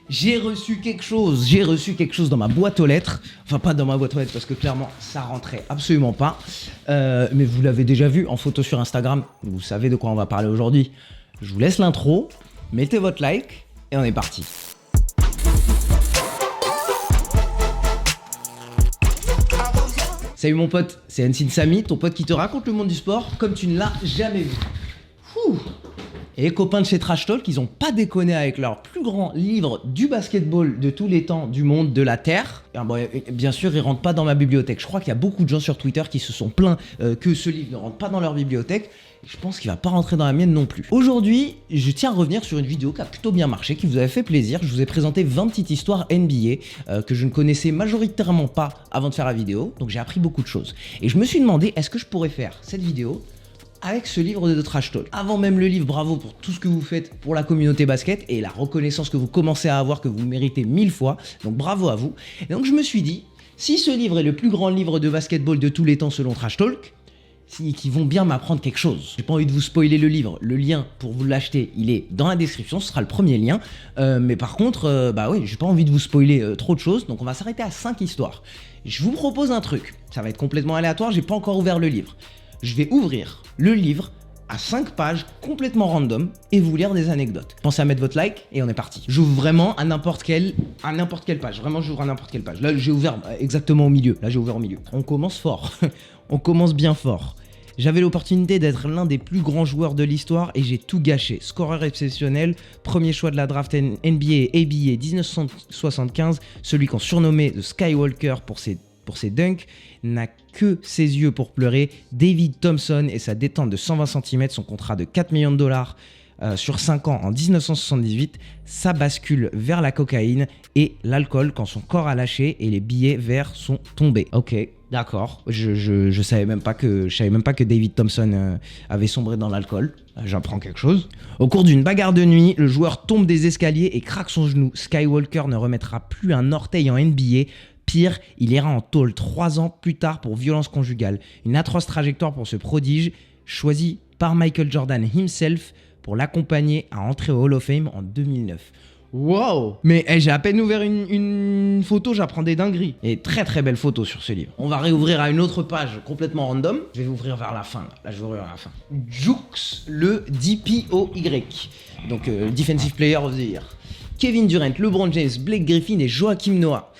J'ai reçu quelque chose dans ma boîte aux lettres. Enfin, pas dans ma boîte aux lettres parce que clairement, ça rentrait absolument pas. Mais vous l'avez déjà vu en photo sur Instagram. Vous savez de quoi on va parler aujourd'hui. Je vous laisse l'intro. Mettez votre like et on est parti. Salut mon pote, c'est Ensign Samy, ton pote qui te raconte le monde du sport comme tu ne l'as jamais vu. Ouh. Et les copains de chez Trash Talk, ils ont pas déconné avec leur plus grand livre du basketball de tous les temps, du monde, de la Terre. Et bon, bien sûr, il rentre pas dans ma bibliothèque. Je crois qu'il y a beaucoup de gens sur Twitter qui se sont plaints que ce livre ne rentre pas dans leur bibliothèque. Et je pense qu'il va pas rentrer dans la mienne non plus. Aujourd'hui, je tiens à revenir sur une vidéo qui a plutôt bien marché, qui vous avait fait plaisir. Je vous ai présenté 20 petites histoires NBA que je ne connaissais majoritairement pas avant de faire la vidéo. Donc j'ai appris beaucoup de choses. Et je me suis demandé, est-ce que je pourrais faire cette vidéo avec ce livre de Trash Talk. Avant même le livre, bravo pour tout ce que vous faites pour la communauté basket et la reconnaissance que vous commencez à avoir, que vous méritez 1000 fois. Donc bravo à vous. Et donc je me suis dit, si ce livre est le plus grand livre de basketball de tous les temps selon Trash Talk, qui vont bien m'apprendre quelque chose. J'ai pas envie de vous spoiler le livre. Le lien pour vous l'acheter, il est dans la description. Ce sera le premier lien. Mais par contre, bah oui, j'ai pas envie de vous spoiler trop de choses. Donc on va s'arrêter à 5 histoires. Je vous propose un truc. Ça va être complètement aléatoire. J'ai pas encore ouvert le livre. Je vais ouvrir le livre à 5 pages complètement random et vous lire des anecdotes. Pensez à mettre votre like et on est parti. J'ouvre vraiment à n'importe quelle page. Vraiment, j'ouvre à n'importe quelle page. Là, j'ai ouvert exactement au milieu. Là, j'ai ouvert au milieu. On commence fort. On commence bien fort. J'avais l'opportunité d'être l'un des plus grands joueurs de l'histoire et j'ai tout gâché. Scoreur exceptionnel, premier choix de la draft NBA ABA 1975, celui qu'on surnommait The Skywalker pour ses dunks, n'a que ses yeux pour pleurer. David Thompson et sa détente de 120 cm, son contrat de 4 millions de dollars sur 5 ans en 1978, ça bascule vers la cocaïne et l'alcool quand son corps a lâché et les billets verts sont tombés. Ok, d'accord. Je savais même pas que David Thompson avait sombré dans l'alcool. J'apprends quelque chose. Au cours d'une bagarre de nuit, le joueur tombe des escaliers et craque son genou. Skywalker ne remettra plus un orteil en NBA. Pire, il ira en tôle 3 ans plus tard pour violence conjugale. Une atroce trajectoire pour ce prodige, choisi par Michael Jordan himself pour l'accompagner à entrer au Hall of Fame en 2009. Wow! Mais j'ai à peine ouvert une photo, j'apprends des dingueries. Et très très belle photo sur ce livre. On va réouvrir à une autre page complètement random. Je vais ouvrir vers la fin. Là, je vais ouvrir vers la fin. Jukes, le DPOY. Donc, Defensive Player of the Year. Kevin Durant, LeBron James, Blake Griffin et Joakim Noah.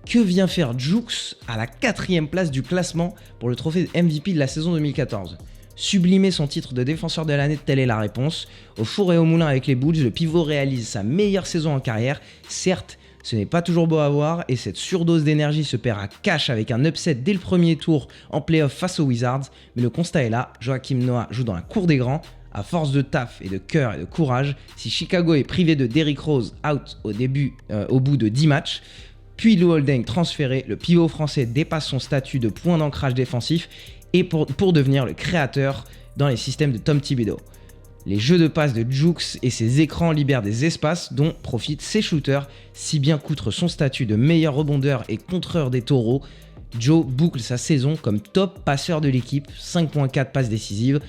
Que vient faire Jukes à la 4e place du classement pour le trophée de MVP de la saison 2014? Sublimer son titre de défenseur de l'année, telle est la réponse. Au four et au moulin avec les Bulls, le pivot réalise sa meilleure saison en carrière. Certes, ce n'est pas toujours beau à voir et cette surdose d'énergie se perd à cash avec un upset dès le premier tour en playoff face aux Wizards. Mais le constat est là, Joakim Noah joue dans la cour des grands. À force de taf et de cœur et de courage, si Chicago est privé de Derrick Rose out au bout de 10 matchs, puis Lou Holding transféré, le pivot français dépasse son statut de point d'ancrage défensif et pour devenir le créateur dans les systèmes de Tom Thibodeau. Les jeux de passe de Jukes et ses écrans libèrent des espaces dont profitent ses shooters, si bien qu'outre son statut de meilleur rebondeur et contreur des taureaux, Joe boucle sa saison comme top passeur de l'équipe, 5.4 passes décisives,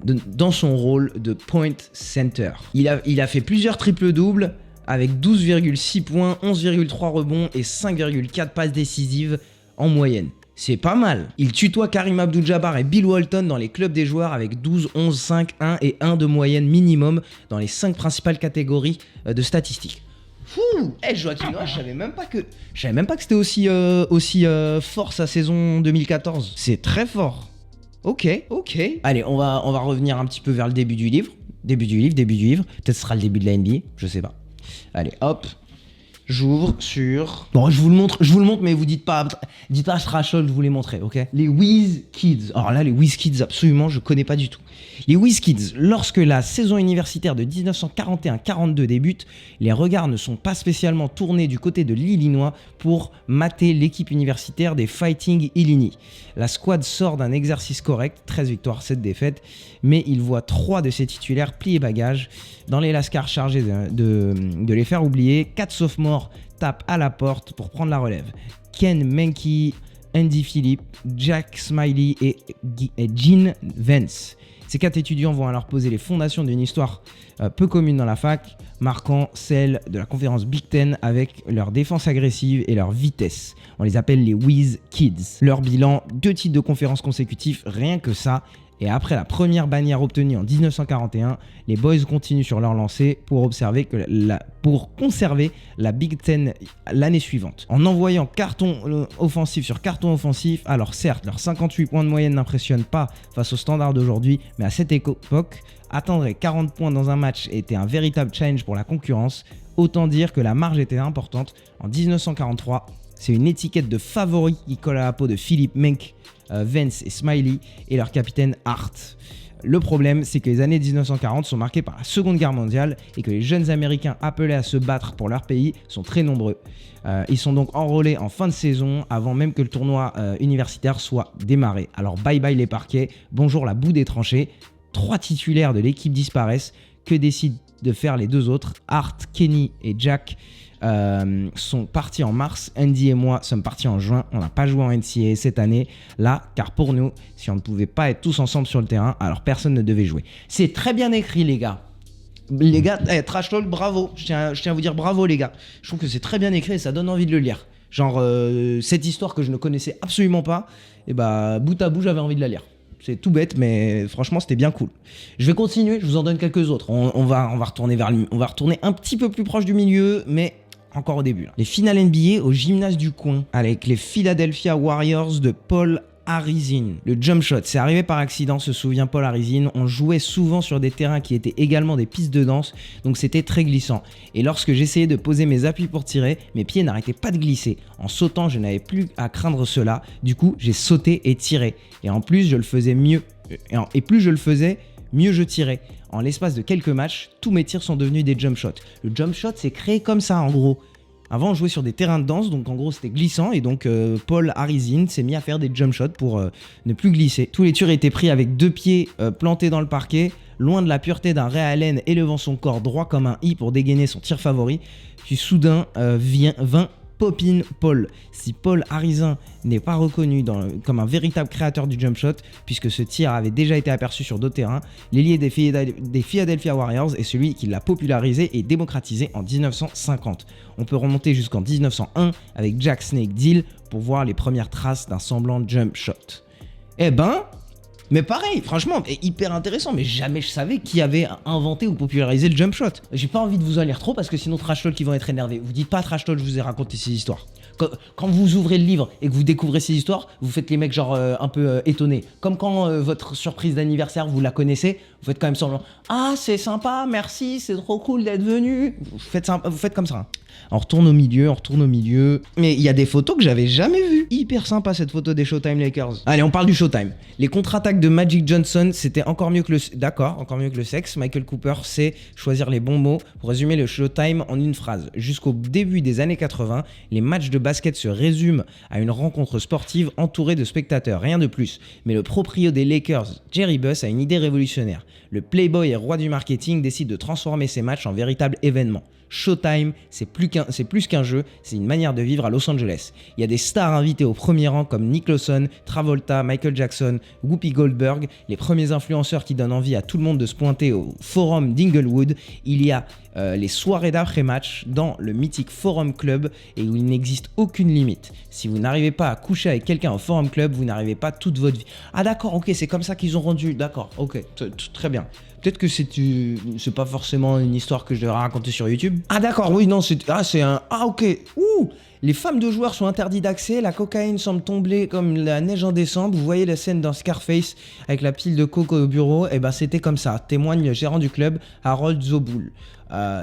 dans son rôle de point center. Il a fait plusieurs triples-doubles, avec 12,6 points, 11,3 rebonds et 5,4 passes décisives en moyenne. C'est pas mal. Il tutoie Karim Abdul-Jabbar et Bill Walton dans les clubs des joueurs avec 12, 11, 5, 1 et 1 de moyenne minimum dans les 5 principales catégories de statistiques. Fouh! Joakim Noah, je savais même pas que c'était aussi fort sa saison 2014. C'est très fort. Ok. Allez, on va revenir un petit peu vers le début du livre. Début du livre. Peut-être ce sera le début de la NBA, je sais pas. Allez, hop, j'ouvre sur... Bon, je vous le montre, mais vous dites pas Trash Talk, je vous les montrer, ok? Les Whiz Kids. Alors là, les Whiz Kids, absolument, je connais pas du tout. Les Whiz Kids, lorsque la saison universitaire de 1941-42 débute, les regards ne sont pas spécialement tournés du côté de l'Illinois pour mater l'équipe universitaire des Fighting Illini. La squad sort d'un exercice correct, 13 victoires, 7 défaites, mais il voit 3 de ses titulaires plier bagages dans les lascars chargés de les faire oublier. 4 sophomores tapent à la porte pour prendre la relève. Ken Menke, Andy Phillip, Jack Smiley et Gene Vance. Ces 4 étudiants vont alors poser les fondations d'une histoire peu commune dans la fac, marquant celle de la conférence Big Ten avec leur défense agressive et leur vitesse. On les appelle les Whiz Kids. Leur bilan, 2 titres de conférence consécutifs, rien que ça. Et après la première bannière obtenue en 1941, les Boys continuent sur leur lancée pour conserver la Big Ten l'année suivante. En envoyant carton offensif sur carton offensif, alors certes, leurs 58 points de moyenne n'impressionnent pas face aux standards d'aujourd'hui, mais à cette époque, atteindre 40 points dans un match était un véritable challenge pour la concurrence. Autant dire que la marge était importante. En 1943, c'est une étiquette de favori qui colle à la peau de Philippe Menck, Vance et Smiley et leur capitaine Hart. Le problème, c'est que les années 1940 sont marquées par la Seconde Guerre mondiale et que les jeunes Américains appelés à se battre pour leur pays sont très nombreux. Ils sont donc enrôlés en fin de saison avant même que le tournoi universitaire soit démarré. Alors bye bye les parquets, bonjour la boue des tranchées. 3 titulaires de l'équipe disparaissent. Que décident de faire les 2 autres? Hart, Kenny et Jack sont partis en mars. Andy et moi sommes partis en juin. On n'a pas joué en NCAA cette année là, car pour nous, si on ne pouvait pas être tous ensemble sur le terrain, alors personne ne devait jouer. C'est très bien écrit, les gars. Les gars, Trash Talk, bravo. Je tiens à vous dire bravo, les gars. Je trouve que c'est très bien écrit et ça donne envie de le lire. Genre, cette histoire que je ne connaissais absolument pas, et bah, bout à bout, j'avais envie de la lire. C'est tout bête, mais franchement, c'était bien cool. Je vais continuer, je vous en donne quelques autres. On va retourner un petit peu plus proche du milieu, mais encore au début. Là. Les finales NBA au gymnase du coin, avec les Philadelphia Warriors de Paul Arizin. Le jump shot, c'est arrivé par accident, se souvient Paul Arizin. On jouait souvent sur des terrains qui étaient également des pistes de danse, donc c'était très glissant. Et lorsque j'essayais de poser mes appuis pour tirer, mes pieds n'arrêtaient pas de glisser. En sautant, je n'avais plus à craindre cela. Du coup, j'ai sauté et tiré. Et en plus, je le faisais mieux. Et plus je le faisais, mieux je tirais. En l'espace de quelques matchs, tous mes tirs sont devenus des jump shots. Le jump shot, c'est créé comme ça, en gros. Avant, on jouait sur des terrains de danse, donc en gros, c'était glissant. Et donc, Paul Arizin s'est mis à faire des jump shots pour ne plus glisser. Tous les tirs étaient pris avec 2 pieds plantés dans le parquet, loin de la pureté d'un Ray Allen élevant son corps droit comme un I pour dégainer son tir favori. Puis soudain, vint Poppin Paul. Si Paul Arizin n'est pas reconnu comme un véritable créateur du jump shot, puisque ce tir avait déjà été aperçu sur d'autres terrains, l'ailier des Philadelphia Warriors est celui qui l'a popularisé et démocratisé en 1950. On peut remonter jusqu'en 1901 avec Jack Snake Deal pour voir les premières traces d'un semblant jump shot. Eh ben, mais pareil, franchement, hyper intéressant, mais jamais je savais qui avait inventé ou popularisé le jump shot. J'ai pas envie de vous en lire trop parce que sinon Trash Talk, ils vont être énervés. Vous dites pas Trash Talk, je vous ai raconté ces histoires. Quand vous ouvrez le livre et que vous découvrez ces histoires, vous faites les mecs genre un peu étonnés. Comme quand votre surprise d'anniversaire, vous la connaissez, vous faites quand même semblant. Ah, c'est sympa, merci, c'est trop cool d'être venu. Vous faites comme ça. Hein. On retourne au milieu. Mais il y a des photos que j'avais jamais vues. Hyper sympa cette photo des Showtime Lakers. Allez, on parle du Showtime. Les contre-attaques de Magic Johnson, c'était encore mieux que le sexe. Michael Cooper sait choisir les bons mots pour résumer le Showtime en une phrase. Jusqu'au début des années 80, les matchs de basket se résument à une rencontre sportive entourée de spectateurs, rien de plus. Mais le proprio des Lakers, Jerry Buss, a une idée révolutionnaire. Le playboy et roi du marketing décide de transformer ces matchs en véritables événements. Showtime, c'est plus qu'un jeu, c'est une manière de vivre à Los Angeles. Il y a des stars invitées au premier rang comme Nick Lawson, Travolta, Michael Jackson, Whoopi Goldberg, les premiers influenceurs qui donnent envie à tout le monde de se pointer au Forum d'Inglewood. Il y a les soirées d'après-match dans le mythique Forum Club et où il n'existe aucune limite. Si vous n'arrivez pas à coucher avec quelqu'un au Forum Club, vous n'arrivez pas toute votre vie. Ah d'accord, ok, c'est comme ça qu'ils ont rendu, d'accord, ok, très bien. Peut-être que c'est pas forcément une histoire que je devrais raconter sur YouTube. Ah d'accord, oui, non, c'est un... Ah ok, ouh. Les femmes de joueurs sont interdites d'accès, la cocaïne semble tomber comme la neige en décembre. Vous voyez la scène dans Scarface avec la pile de coke au bureau, et ben c'était comme ça, témoigne le gérant du club, Harold Zoboul.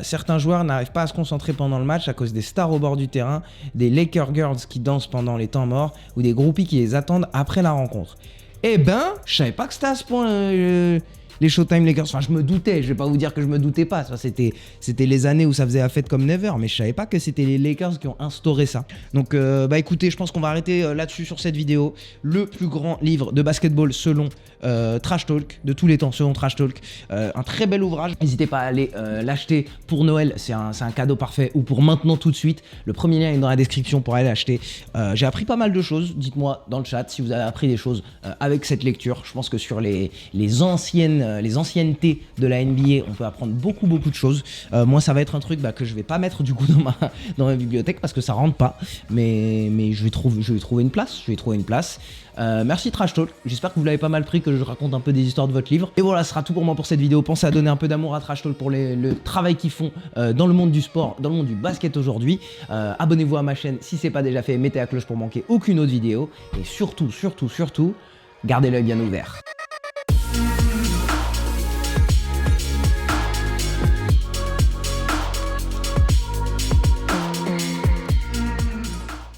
Certains joueurs n'arrivent pas à se concentrer pendant le match à cause des stars au bord du terrain, des Laker Girls qui dansent pendant les temps morts ou des groupies qui les attendent après la rencontre. Eh ben, je savais pas que c'était à ce point... les Showtime Lakers. Enfin, je me doutais, je vais pas vous dire que je me doutais pas. Ça, c'était les années où ça faisait la fête comme never, mais je savais pas que c'était les Lakers qui ont instauré ça. Donc, bah écoutez, je pense qu'on va arrêter là-dessus sur cette vidéo. Le plus grand livre de basketball selon Trash Talk, de tous les temps, selon Trash Talk. Un très bel ouvrage. N'hésitez pas à aller l'acheter pour Noël, c'est un cadeau parfait, ou pour maintenant tout de suite. Le premier lien est dans la description pour aller l'acheter. J'ai appris pas mal de choses. Dites-moi dans le chat si vous avez appris des choses avec cette lecture. Je pense que sur les anciennetés de la NBA, on peut apprendre beaucoup de choses. Moi, ça va être un truc que je vais pas mettre du coup dans ma bibliothèque parce que ça rentre pas. Mais je vais trouver une place. Merci Trash Talk. J'espère que vous l'avez pas mal pris, que je raconte un peu des histoires de votre livre. Et voilà, ce sera tout pour moi pour cette vidéo. Pensez à donner un peu d'amour à Trash Talk pour le travail qu'ils font dans le monde du sport, dans le monde du basket aujourd'hui. Abonnez-vous à ma chaîne si c'est pas déjà fait. Mettez la cloche pour manquer aucune autre vidéo. Et surtout, gardez l'œil bien ouvert.